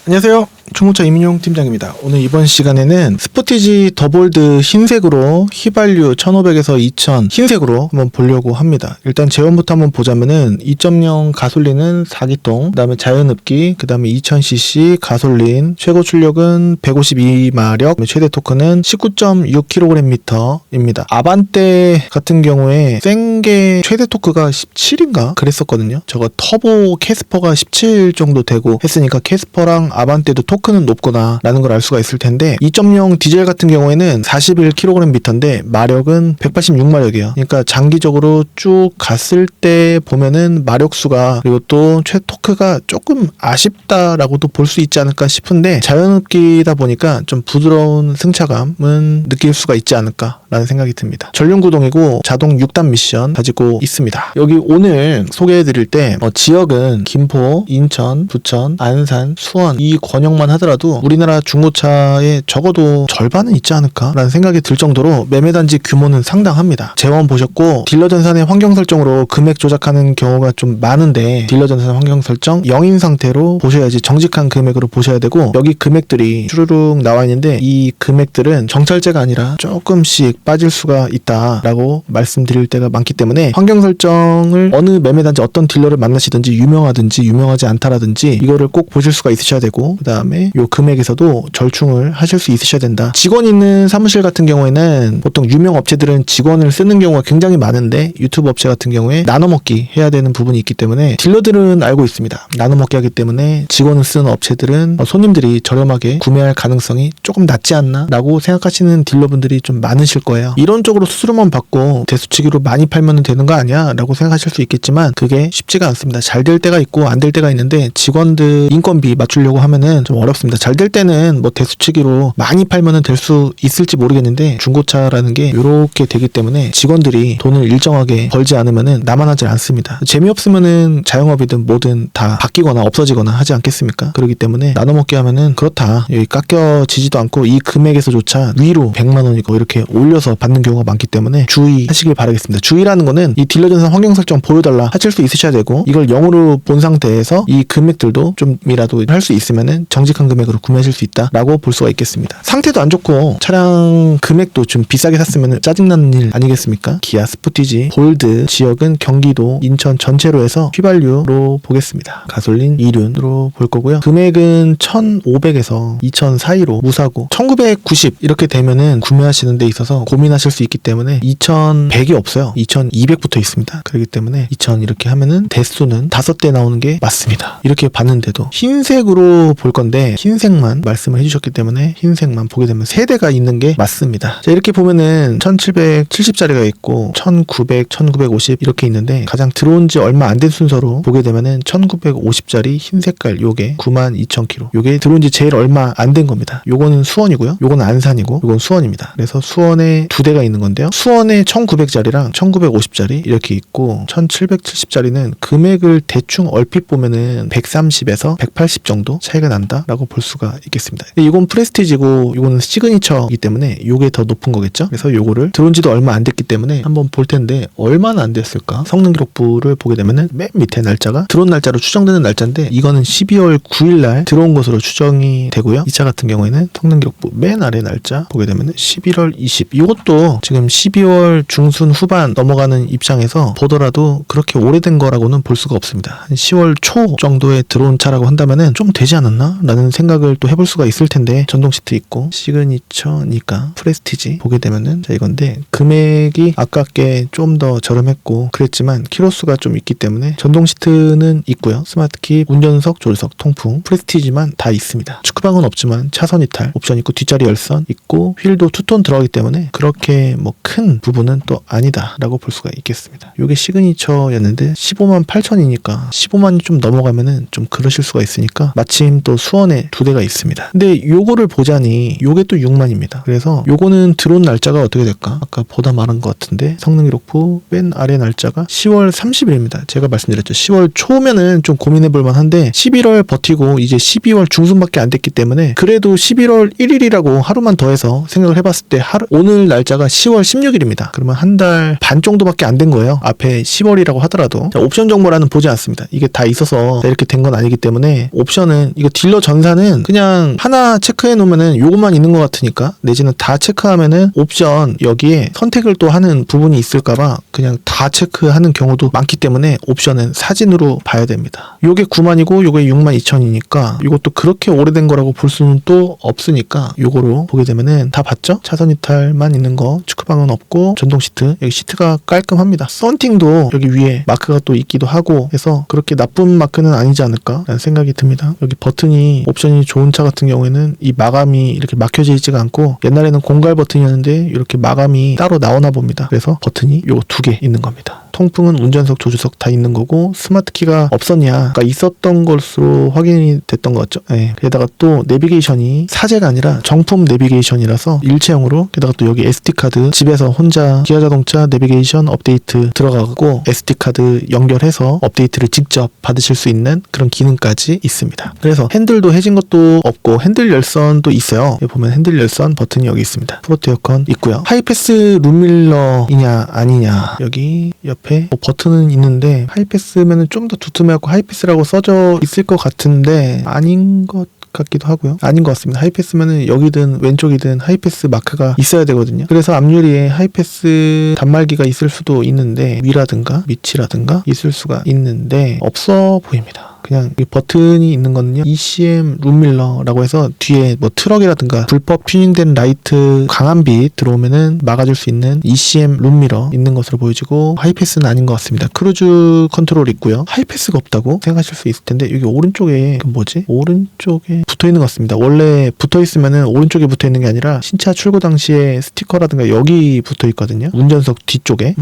안녕하세요. 중고차 이민용 팀장입니다. 오늘 이번 시간에는 스포티지 더볼드 흰색으로 휘발유 1500에서 2000 흰색으로 한번 보려고 합니다. 일단 제원부터 한번 보자면은 2.0 가솔린은 4기통, 그 다음에 자연흡기, 그 다음에 2000cc 가솔린, 최고 출력은 152마력, 최대 토크는 19.6kgm입니다. 아반떼 같은 경우에 생게 최대 토크가 17인가 그랬었거든요. 저거 터보 캐스퍼가 17 정도 되고 했으니까 캐스퍼랑 아반떼도 토크는 높구나 라는 걸 알 수가 있을 텐데, 2.0 디젤 같은 경우에는 41kgm인데 마력은 186마력이에요. 그러니까 장기적으로 쭉 갔을 때 보면은 마력수가, 그리고 또 최토크가 조금 아쉽다라고도 볼 수 있지 않을까 싶은데, 자연흡기다 보니까 좀 부드러운 승차감은 느낄 수가 있지 않을까 라는 생각이 듭니다. 전륜구동이고 자동 6단 미션 가지고 있습니다. 여기 오늘 소개해드릴 때 지역은 김포, 인천, 부천, 안산, 수원 이 권역만 하더라도 우리나라 중고차의 적어도 절반은 있지 않을까 라는 생각이 들 정도로 매매단지 규모는 상당합니다. 재원 보셨고, 딜러 전산의 환경 설정으로 금액 조작하는 경우가 좀 많은데, 딜러 전산 환경 설정 0인 상태로 보셔야지 정직한 금액으로 보셔야 되고, 여기 금액들이 쭈루룩 나와 있는데 이 금액들은 정찰제가 아니라 조금씩 빠질 수가 있다라고 말씀드릴 때가 많기 때문에, 환경 설정을 어느 매매단지 어떤 딜러를 만나시든지 유명하든지 유명하지 않다라든지 이거를 꼭 보실 수가 있으셔야 되고, 그 다음에 요 금액에서도 절충을 하실 수 있으셔야 된다. 직원 있는 사무실 같은 경우에는 보통 유명 업체들은 직원을 쓰는 경우가 굉장히 많은데, 유튜브 업체 같은 경우에 나눠먹기 해야 되는 부분이 있기 때문에 딜러들은 알고 있습니다. 나눠먹기 하기 때문에 직원을 쓰는 업체들은 손님들이 저렴하게 구매할 가능성이 조금 낮지 않나 라고 생각하시는 딜러분들이 좀 많으실 거예요. 이론적으로 수수료만 받고 대수치기로 많이 팔면 되는 거 아니야 라고 생각하실 수 있겠지만, 그게 쉽지가 않습니다. 잘 될 때가 있고 안 될 때가 있는데, 직원들 인건비 맞추려고 하면은 좀 어렵습니다. 잘 될 때는 뭐 대수치기로 많이 팔면은 될 수 있을지 모르겠는데, 중고차라는 게 이렇게 되기 때문에 직원들이 돈을 일정하게 벌지 않으면은 남아나질 않습니다. 재미없으면은 자영업이든 뭐든 다 바뀌거나 없어지거나 하지 않겠습니까? 그렇기 때문에 나눠먹기 하면은 그렇다, 여기 깎여지지도 않고 이 금액에서조차 위로 100만 원이고 이렇게 올려서 받는 경우가 많기 때문에 주의하시길 바라겠습니다. 주의라는 거는 이 딜러 전산 환경 설정 보여달라 하실 수 있으셔야 되고, 이걸 0으로 본 상태에서 이 금액들도 좀이라도 할 수 있으면은 정직한 금액으로 구매하실 수 있다라고 볼 수가 있겠습니다. 상태도 안 좋고 차량 금액도 좀 비싸게 샀으면 짜증나는 일 아니겠습니까? 기아 스포티지 볼드 지역은 경기도, 인천 전체로 해서 휘발유로 보겠습니다. 가솔린 2륜으로 볼 거고요. 금액은 1,500에서 2,000 사이로 무사고, 1,990 이렇게 되면은 구매하시는 데 있어서 고민하실 수 있기 때문에 2,100이 없어요. 2,200부터 있습니다. 그렇기 때문에 2,000 이렇게 하면은 대수는 5대 나오는 게 맞습니다. 이렇게 봤는데도 흰색으로 볼 건데, 흰색만 말씀을 해주셨기 때문에 흰색만 보게 되면 3대가 있는 게 맞습니다. 자, 이렇게 보면은 1770짜리가 있고 1900, 1950 이렇게 있는데, 가장 들어온 지 얼마 안 된 순서로 보게 되면은 1950짜리 흰 색깔 요게 92,000km, 요게 들어온 지 제일 얼마 안 된 겁니다. 요거는 수원이고요, 요거는 안산이고, 요건 수원입니다. 그래서 수원에 2대가 있는 건데요, 수원에 1900짜리랑 1950짜리 이렇게 있고, 1770짜리는 금액을 대충 얼핏 보면은 130에서 180 정도 차이가 난다라고 볼 수가 있겠습니다. 근데 이건 프레스티지고 이거는 시그니처이기 때문에 요게 더 높은 거겠죠. 그래서 요거를 들어온 지도 얼마 안 됐기 때문에 한번 볼 텐데, 얼마나 안 됐을까? 성능 기록부를 보게 되면은 맨 밑에 날짜가 들어온 날짜로 추정되는 날짜인데, 이거는 12월 9일 날 들어온 것으로 추정이 되고요. 이 차 같은 경우에는 성능 기록부 맨 아래 날짜 보게 되면은 11월 20. 이것도 지금 12월 중순 후반 넘어가는 입장에서 보더라도 그렇게 오래된 거라고는 볼 수가 없습니다. 한 10월 초 정도에 들어온 차라고 한다면은 좀 되지 않았나? 라는 생각을 또 해볼 수가 있을 텐데, 전동 시트 있고 시그니처니까 프레스티지 보게 되면은, 자, 이건데 금액이 아깝게 좀 더 저렴했고 그랬지만 키로수가 좀 있기 때문에 전동 시트는 있고요. 스마트키, 운전석, 조수석, 통풍, 프레스티지만 다 있습니다. 축구방은 없지만 차선 이탈 옵션 있고, 뒷자리 열선 있고, 휠도 투톤 들어가기 때문에 그렇게 뭐 큰 부분은 또 아니다 라고 볼 수가 있겠습니다. 요게 시그니처였는데 15만 8천이니까 15만이 좀 넘어가면은 좀 그러실 수가 있으니까, 마침 또 수원에 2대가 있습니다. 근데 요거를 보자니 요게 또 6만입니다. 그래서 요거는 들어온 날짜가 어떻게 될까? 아까 보다 말한 것 같은데, 성능 기록부 맨 아래 날짜가 10월 30일입니다. 제가 말씀드렸죠. 10월 초면은 좀 고민해볼 만한데, 11월 버티고 이제 12월 중순밖에 안 됐기 때문에, 그래도 11월 1일이라고 하루만 더해서 생각을 해봤을 때 오늘 날짜가 10월 16일입니다. 그러면 한 달 반 정도밖에 안 된 거예요. 앞에 10월이라고 하더라도. 자, 옵션 정보란은 보지 않습니다. 이게 다 있어서 이렇게 된 건 아니기 때문에 옵션은 이거 딜러 전사는 그냥 하나 체크해 놓으면은 요것만 있는 것 같으니까, 내지는 다 체크하면은 옵션 여기에 선택을 또 하는 부분이 있을까봐 그냥 다 체크하는 경우도 많기 때문에 옵션은 사진으로 봐야 됩니다. 요게 9만이고 요게 62,000이니까 이것도 그렇게 오래된 거라고 볼 수는 또 없으니까 요거로 보게 되면은 다 봤죠? 차선 이탈만 있는 거, 축구방은 없고 전동 시트, 여기 시트가 깔끔합니다. 썬팅도 여기 위에 마크가 또 있기도 하고 해서 그렇게 나쁜 마크는 아니지 않을까 라는 생각이 듭니다. 여기 버튼이 옵션이 좋은 차 같은 경우에는 이 마감이 이렇게 막혀져 있지가 않고, 옛날에는 공갈 버튼이었는데 이렇게 마감이 따로 나오나 봅니다. 그래서 버튼이 요거 2개 있는 겁니다. 통풍은 운전석, 조수석 다 있는 거고, 스마트키가 없었냐? 그러니까 있었던 것으로 확인이 됐던 것 같죠. 네. 게다가 또 내비게이션이 사제가 아니라 정품 내비게이션이라서 일체형으로, 게다가 또 여기 SD카드, 집에서 혼자 기아자동차 내비게이션 업데이트 들어가고 SD카드 연결해서 업데이트를 직접 받으실 수 있는 그런 기능까지 있습니다. 그래서 핸들도 해진 것도 없고 핸들 열선도 있어요. 여기 보면 핸들 열선 버튼이 여기 있습니다. 프로트 에어컨 있고요. 하이패스 룸밀러이냐 아니냐, 여기 옆에 뭐 버튼은 있는데 하이패스면은 좀 더 두툼해갖고 하이패스라고 써져 있을 것 같은데 아닌 것 같기도 하고요. 아닌 것 같습니다. 하이패스면은 여기든 왼쪽이든 하이패스 마크가 있어야 되거든요. 그래서 앞유리에 하이패스 단말기가 있을 수도 있는데, 위라든가 밑이라든가 있을 수가 있는데 없어 보입니다. 그냥 이 버튼이 있는 거는요, ECM 룸밀러라고 해서 뒤에 뭐 트럭이라든가 불법 튜닝된 라이트 강한 빛 들어오면은 막아줄 수 있는 ECM 룸밀러 있는 것으로 보여지고, 하이패스는 아닌 것 같습니다. 크루즈 컨트롤 있고요. 하이패스가 없다고 생각하실 수 있을 텐데, 여기 오른쪽에 그 뭐지? 오른쪽에 붙어 있는 것 같습니다. 원래 붙어 있으면은 오른쪽에 붙어 있는 게 아니라 신차 출고 당시에 스티커라든가 여기 붙어 있거든요. 운전석 뒤쪽에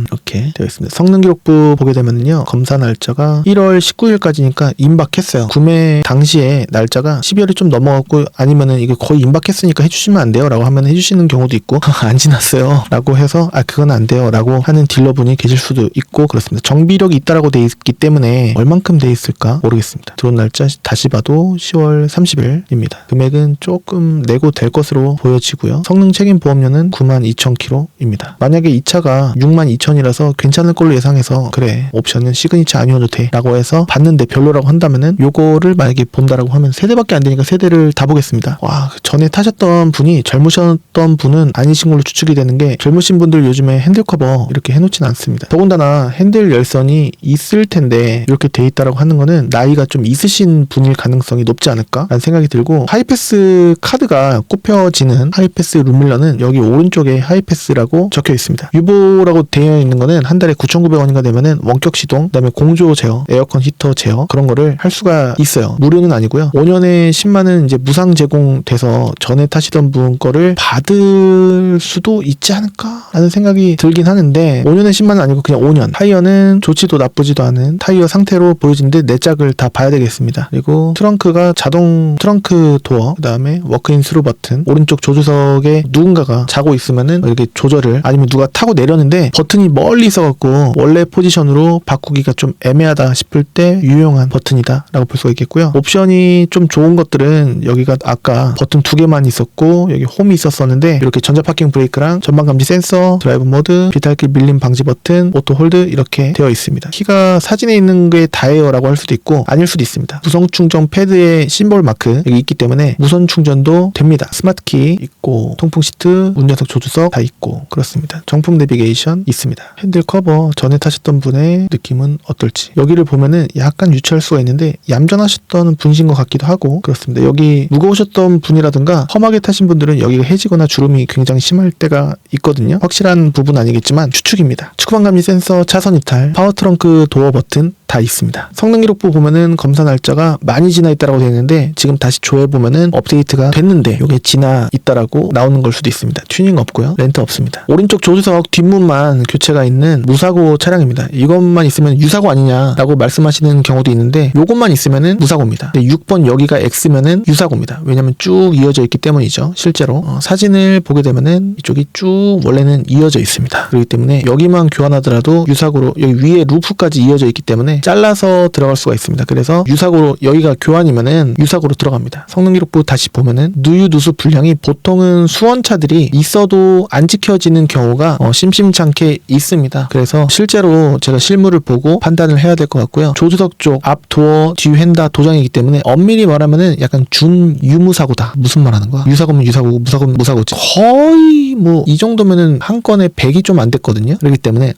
이렇게 되어 있습니다. 성능 기록부 보게 되면은요, 검사 날짜가 1월 19일까지 니까 임박했어요. 구매 당시에 날짜가 12월이 좀 넘어갔고, 아니면은 이게 거의 임박했으니까 해주시면 안 돼요 라고 하면 해주시는 경우도 있고, 안 지났어요 라고 해서 그건 안 돼요 라고 하는 딜러분이 계실 수도 있고 그렇습니다. 정비력이 있다라고 돼 있기 때문에 얼만큼 돼 있을까 모르겠습니다. 들어온 날짜 다시 봐도 10월 30일입니다. 금액은 조금 내고 될 것으로 보여지고요. 성능 책임 보험료는 92,000km입니다. 만약에 이 차가 62,000이라서 괜찮을 걸로 예상해서, 그래 옵션은 시그니처 아니어도 돼 라고 해서 봤는데 별로라고 한다면은, 요거를 만약에 본다라고 하면 세대밖에 안 되니까 세대를 다 보겠습니다. 와, 전에 타셨던 분이 젊으셨던 분은 아니신 걸로 추측이 되는 게, 젊으신 분들 요즘에 핸들 커버 이렇게 해놓진 않습니다. 더군다나 핸들 열선이 있을 텐데 이렇게 돼 있다라고 하는 거는 나이가 좀 있으신 분일 가능성이 높지 않을까 라는 생각이 들고, 하이패스 카드가 꼽혀지는 하이패스 룸밀러는 여기 오른쪽에 하이패스라고 적혀 있습니다. 유보라고 되어 있는 거는 한 달에 9,900원인가 되면은 원격 시동, 그다음에 공조 제어, 에어컨 히터 제어 그런 거를 할 수가 있어요. 무료는 아니고요. 5년에 10만원 이제 무상 제공돼서 전에 타시던 분 거를 받을 수도 있지 않을까 라는 생각이 들긴 하는데, 5년에 10만원 아니고 그냥 5년. 타이어는 좋지도 나쁘지도 않은 타이어 상태로 보여지는데 내 짝을 다 봐야 되겠습니다. 그리고 트렁크가 자동 트렁크 도어, 그 다음에 워크인 스루 버튼, 오른쪽 조수석에 누군가가 자고 있으면은 이렇게 조절을, 아니면 누가 타고 내렸는데 버튼이 멀리 있어갖고 원래 포지션으로 바꾸기가 좀 애매하다 싶을 때 유용한 버튼이다 라고 볼 수가 있겠고요. 옵션이 좀 좋은 것들은 여기가 아까 버튼 2개만 있었고 여기 홈이 있었었는데, 이렇게 전자 파킹 브레이크랑 전방 감지 센서, 드라이브 모드, 비탈길 밀림 방지 버튼, 오토 홀드 이렇게 되어 있습니다. 키가 사진에 있는 게 다예요 라고 할 수도 있고 아닐 수도 있습니다. 무선 충전 패드에 심볼 마크 여기 있기 때문에 무선 충전도 됩니다. 스마트키 있고, 통풍 시트, 운전석, 조수석 다 있고 그렇습니다. 정품 내비게이션 있습니다. 핸들 커버 전에 타셨던 분의 느낌은 어떨지, 여기를 보면은 약간 유추할 수가 있는데 얌전하셨던 분이신 것 같기도 하고 그렇습니다. 여기 무거우셨던 분이라든가 험하게 타신 분들은 여기가 해지거나 주름이 굉장히 심할 때가 있거든요. 확실한 부분은 아니겠지만 추측입니다. 측방 감지 센서, 차선 이탈, 파워 트렁크 도어 버튼 다 있습니다. 성능 기록부 보면은 검사 날짜가 많이 지나 있다라고 되어 있는데, 지금 다시 조회해보면은 업데이트가 됐는데 이게 지나 있다라고 나오는 걸 수도 있습니다. 튜닝 없고요. 렌트 없습니다. 오른쪽 조수석 뒷문만 교체가 있는 무사고 차량입니다. 이것만 있으면 유사고 아니냐라고 말씀하시는 경우도 있는데, 요것만 있으면은 무사고입니다. 6번 여기가 X면은 유사고입니다. 왜냐면 쭉 이어져 있기 때문이죠. 실제로 사진을 보게 되면은 이쪽이 쭉 원래는 이어져 있습니다. 그렇기 때문에 여기만 교환하더라도 유사고로, 여기 위에 루프까지 이어져 있기 때문에 때문에 잘라서 들어갈 수가 있습니다. 그래서 유사고로 여기가 교환이면은 유사고로 들어갑니다. 성능 기록부 다시 보면은 누유 누수 불량이 보통은 수원차들이 있어도 안 지켜지는 경우가 심심찮게 있습니다. 그래서 실제로 제가 실물을 보고 판단을 해야 될 것 같고요. 조수석 쪽 앞 도어 뒤 휀다 도장이기 때문에 엄밀히 말하면은 약간 준유무사고다. 무슨 말하는 거야? 유사고면 유사고고 무사고면 무사고지. 거의 뭐 이 정도면은 한 건에 100이 좀 안 됐거든요. 그렇기 때문에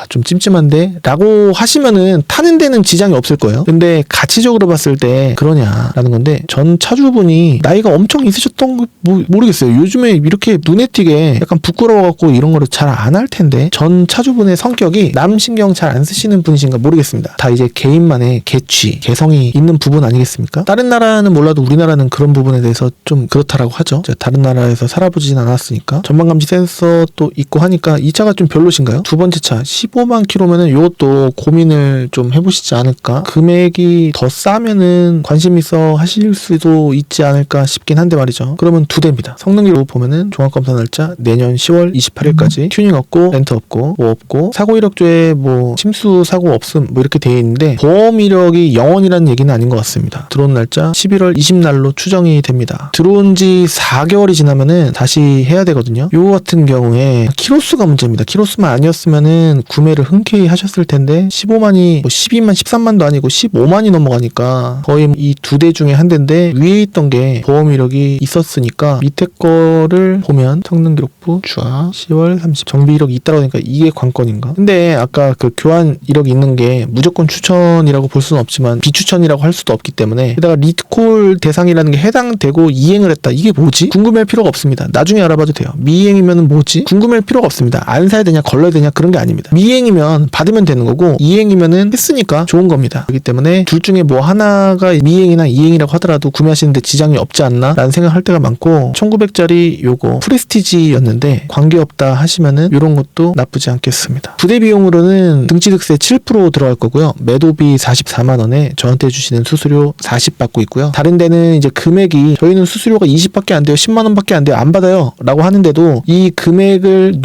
좀 찜찜한데 라고 하시면은 타는 데는 지장이 없을 거예요. 근데 가치적으로 봤을 때 그러냐라는 건데 전 차주분이 나이가 엄청 있으셨던 거 모르겠어요. 요즘에 이렇게 눈에 띄게 약간 부끄러워갖고 이런 거를 잘 안 할 텐데 전 차주분의 성격이 남 신경 잘 안 쓰시는 분이신가 모르겠습니다. 다 이제 개인만의 개취, 개성이 있는 부분 아니겠습니까? 다른 나라는 몰라도 우리나라는 그런 부분에 대해서 좀 그렇다라고 하죠. 제가 다른 나라에서 살아보진 않았으니까 전방감지 센서도 있고 하니까 이 차가 좀 별로신가요? 두 번째 차 15만 킬로면은 이것도 고민을 좀 해보시지 않을까? 금액이 더 싸면은 관심 있어 하실 수도 있지 않을까 싶긴 한데 말이죠. 그러면 두 대입니다. 성능 기록 보면은 종합검사 날짜 내년 10월 28일까지 튜닝 없고 렌트 없고 뭐 없고 사고 이력조에 뭐 침수 사고 없음 뭐 이렇게 되어 있는데 보험 이력이 0원이라는 얘기는 아닌 것 같습니다. 들어온 날짜 11월 20날로 추정이 됩니다. 들어온 지 4개월이 지나면은 다시 해야 되거든요. 요거 같은 경우에 키로수가 문제입니다. 키로수만 아니었으면은 구매를 흔쾌히 하셨을 텐데 15만이 뭐 12만 13만도 아니고 15만이 넘어가니까 거의 이 두 대 중에 한 대인데 위에 있던 게 보험 이력이 있었으니까 밑에 거를 보면 성능 기록부 주화 10월 30 정비 이력이 있다고 하니까 이게 관건인가? 근데 아까 그 교환 이력이 있는 게 무조건 추천이라고 볼 수는 없지만 비추천이라고 할 수도 없기 때문에 게다가 리콜 대상이라는 게 해당되고 이행을 했다. 이게 뭐지? 궁금할 필요가 없습니다. 나중에 알아봐도 돼요. 미이행이면 뭐지? 궁금할 필요가 없습니다. 안 사야 되냐 걸러야 되냐 그런 게 아닙니다. 미이행이면 받으면 되는 거고 이행이면은 했으니까 좋은 겁니다. 그렇기 때문에 둘 중에 뭐 하나가 미이행이나 이행이라고 하더라도 구매하시는데 지장이 없지 않나 라는 생각할 때가 많고 1900짜리 요거 프레스티지였는데 관계없다 하시면은 이런 것도 나쁘지 않겠습니다. 부대 비용으로는 등치득세 7% 들어갈 거고요. 매도비 44만원에 저한테 주시는 수수료 40 받고 있고요. 다른 데는 이제 금액이 저희는 수수료가 20밖에 안 돼요. 10만원밖에 안 돼요. 안 받아요. 라고 하는데도 이 금액을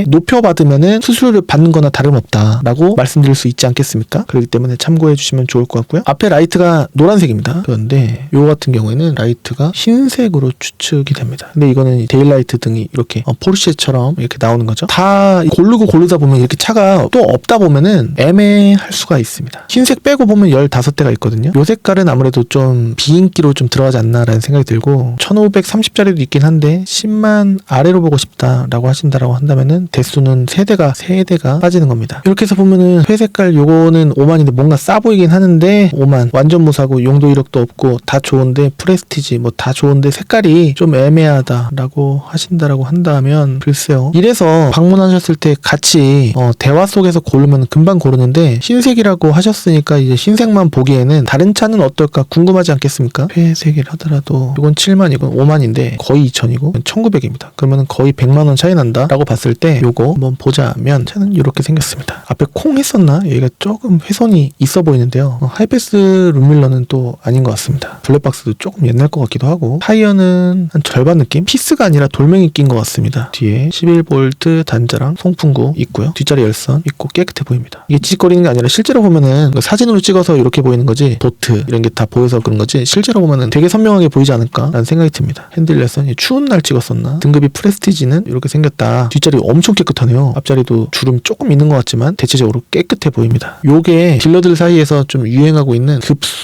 높여받으면은 수수료를 받는 거나 다름없다 라고 말씀드릴 수 있지 않겠습니까? 그렇기 때문에 참고해 주시면 좋을 것 같고요. 앞에 라이트가 노란색입니다. 그런데 요 같은 경우에는 라이트가 흰색으로 추측이 됩니다. 근데 이거는 데일라이트 등이 이렇게 포르쉐처럼 이렇게 나오는 거죠. 다 고르다 보면 이렇게 차가 또 없다 보면은 애매할 수가 있습니다. 흰색 빼고 보면 15대가 있거든요. 요 색깔은 아무래도 좀 비인기로 좀 들어가지 않나라는 생각이 들고 1530짜리도 있긴 한데 10만 아래로 보고 싶다라고 하신다라고 한다면은 대수는 3대가 빠지는 겁니다. 이렇게 해서 보면은 회색깔 요거는 5만인데 뭔가 싸 보이긴 하는데 5만 완전 무사고 용도 이력도 없고 다 좋은데 프레스티지 뭐 다 좋은데 색깔이 좀 애매하다라고 하신다라고 한다면 글쎄요. 이래서 방문하셨을 때 같이 대화 속에서 고르면 금방 고르는데 흰색이라고 하셨으니까 이제 흰색만 보기에는 다른 차는 어떨까 궁금하지 않겠습니까? 회색이라 하더라도 이건 7만 이건 5만인데 거의 2천이고 1900입니다. 그러면 거의 100만원 차이 난다 라고 봤을 때 요거 한번 보자면 차는 이렇게 생겼습니다. 앞에 콩 했었나? 여기가 조금 훼손이 있어 보이는데요. 하이패스 룸밀러는 또 아닌 것 같습니다. 블랙박스도 조금 옛날 것 같기도 하고 타이어는 한 절반 느낌? 피스가 아니라 돌멩이 낀 것 같습니다. 뒤에 11V 단자랑 송풍구 있고요. 뒷자리 열선 있고 깨끗해 보입니다. 이게 찌직거리는 게 아니라 실제로 보면은 사진으로 찍어서 이렇게 보이는 거지 도트 이런 게 다 보여서 그런 거지 실제로 보면은 되게 선명하게 보이지 않을까 라는 생각이 듭니다. 핸들 열선이 추운 날 찍었었나? 등급이 프레스티지는 이렇게 생겼다. 뒷자리 엄청 깨끗하네요. 앞자리도 주름 조금 있는 것 같지만 대체적으로 깨끗해 보입니다. 요게 딜러들 사이에서 좀 유행하고 있는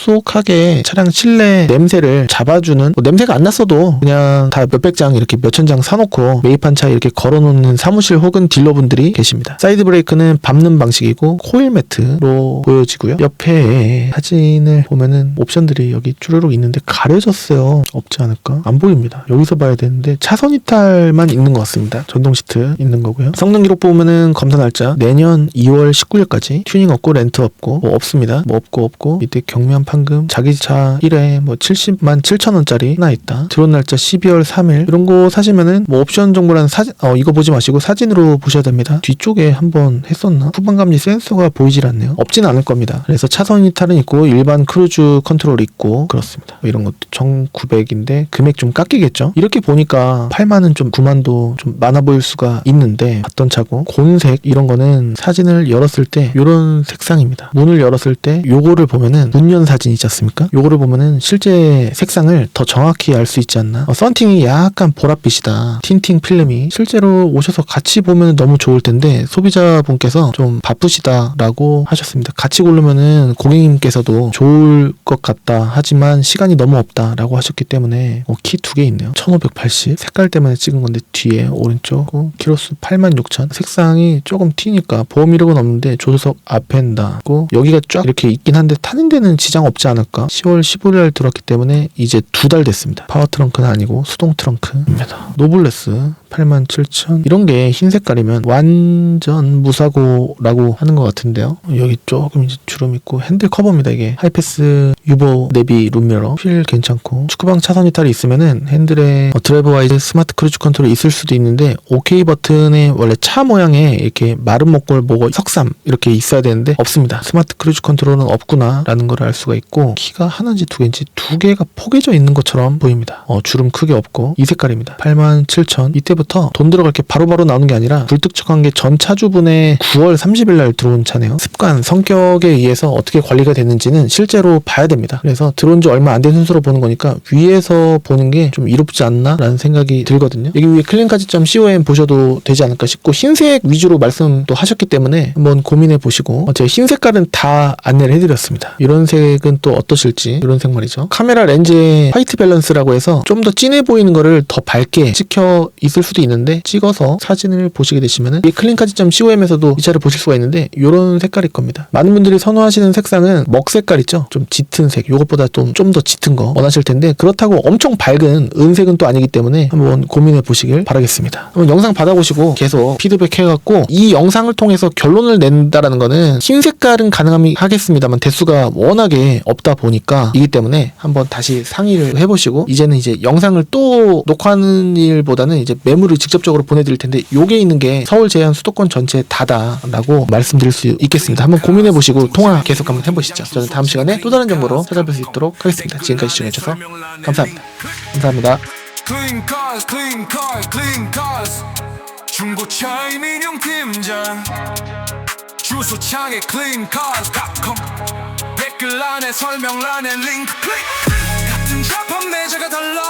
급속하게 차량 실내 냄새를 잡아주는 뭐 냄새가 안 났어도 그냥 다 몇백 장 이렇게 몇천 장 사놓고 매입한 차에 이렇게 걸어놓는 사무실 혹은 딜러분들이 계십니다. 사이드 브레이크는 밟는 방식이고 코일 매트로 보여지고요. 옆에 사진을 보면은 옵션들이 여기 쭈르륵 있는데 가려졌어요. 없지 않을까? 안 보입니다. 여기서 봐야 되는데 차선 이탈만 있는 것 같습니다. 전동 시트 있는 거고요. 성능 기록 보면은 검사 날짜 내년 2월 19일까지 튜닝 없고 렌트 없고 뭐 없습니다. 뭐 없고 밑에 경미한 판금 자기 차 1회 뭐 70만 7천원짜리 하나 있다. 들어온 날짜 12월 3일 이런 거 사시면은 뭐 옵션 정보라는 사진 이거 보지 마시고 사진으로 보셔야 됩니다. 뒤쪽에 한번 했었나? 후방감지 센서가 보이질 않네요. 없진 않을 겁니다. 그래서 차선 이탈은 있고 일반 크루즈 컨트롤 있고 그렇습니다. 이런 것도 1900인데 금액 좀 깎이겠죠? 이렇게 보니까 8만은 좀 9만도 좀 많아 보일 수가 있는데 봤던 차고 곤색 이런 거는 사진을 열었을 때 이런 색상입니다. 있습니다. 문을 열었을 때 요거를 보면은 문연 사진 있지 않습니까? 요거를 보면은 실제 색상을 더 정확히 알 수 있지 않나. 썬팅이 약간 보랏빛이다. 틴팅 필름이 실제로 오셔서 같이 보면 너무 좋을 텐데 소비자분께서 좀 바쁘시다라고 하셨습니다. 같이 고르면은 고객님께서도 좋을 것 같다 하지만 시간이 너무 없다라고 하셨기 때문에 키 2개 있네요. 1580 색깔 때문에 찍은 건데 뒤에 오른쪽 키로수 86,000 색상이 조금 튀니까 보험 이력은 없는데 조수석 앞엔다고 여기가 쫙 이렇게 있긴 한데 타는 데는 지장 없지 않을까. 10월 15일 들어왔기 때문에 이제 2달 됐습니다. 파워 트렁크는 아니고 수동 트렁크입니다. 노블레스 87,000 이런 게 흰 색깔이면 완전 무사고라고 하는 것 같은데요. 여기 조금 이제 주름 있고 핸들 커버입니다. 이게 하이패스 유보 내비 룸미러 휠 괜찮고 축구방 차선 이탈이 있으면은 핸들에 드라이브 와이즈 스마트 크루즈 컨트롤이 있을 수도 있는데 OK 버튼에 원래 차 모양에 이렇게 마른 목골 보고 석삼 이렇게 있어야 되는데 없습니다. 스마트 크루즈 컨트롤은 없구나 라는 걸 알 수가 있고 키가 하나인지 2개인지 2개가 포개져 있는 것처럼 보입니다. 주름 크게 없고 이 색깔입니다. 87,000 이때부터 돈 들어갈 게 바로바로 나오는 게 아니라 불특정한 게 전 차주분의 9월 30일 날 들어온 차네요. 습관, 성격에 의해서 어떻게 관리가 됐는지는 실제로 봐야 됩니다. 그래서 들어온 지 얼마 안 된 순서로 보는 거니까 위에서 보는 게 좀 이롭지 않나 라는 생각이 들거든요. 여기 위에 클린카지.com 보셔도 되지 않을까 싶고 흰색 위주로 말씀도 하셨기 때문에 한번 고민해 보시고 제가 흰 색깔은 다 안내를 해드렸습니다. 이런 색은 또 어떠실지 이런 색 말이죠. 카메라 렌즈의 화이트 밸런스라고 해서 좀 더 진해 보이는 거를 더 밝게 찍혀 있을 수도 있는데 찍어서 사진을 보시게 되시면은 이 클린카지.com에서도 이 차를 보실 수가 있는데 이런 색깔일 겁니다. 많은 분들이 선호하시는 색상은 먹 색깔 있죠? 좀 짙은 색, 이것보다 좀 더 짙은 거 원하실 텐데 그렇다고 엄청 밝은 은색은 또 아니기 때문에 한번 고민해 보시길 바라겠습니다. 한번 영상 받아보시고 계속 피드백 해갖고 이 영상을 통해서 결론을 낸다라는 거는 흰 색깔은 가능하겠습니다만 대수가 워낙에 없다 보니까 이기 때문에 한번 다시 상의를 해보시고 이제는 이제 영상을 또 녹화하는 일보다는 이제 매물을 직접적으로 보내드릴 텐데 요게 있는 게 서울 제한 수도권 전체 다다라고 말씀드릴 수 있겠습니다. 한번 고민해 보시고 통화 계속 한번 해보시죠. 저는 다음 시간에 또 다른 정보로 찾아뵐 수 있도록 하겠습니다. 지금까지 시청해주셔서 감사합니다. 감사합니다. 중고차의 민영 팀장 주소창에 cleancars.com 댓글 안에 설명란에 링크 클릭 같은 차 판매자가 달라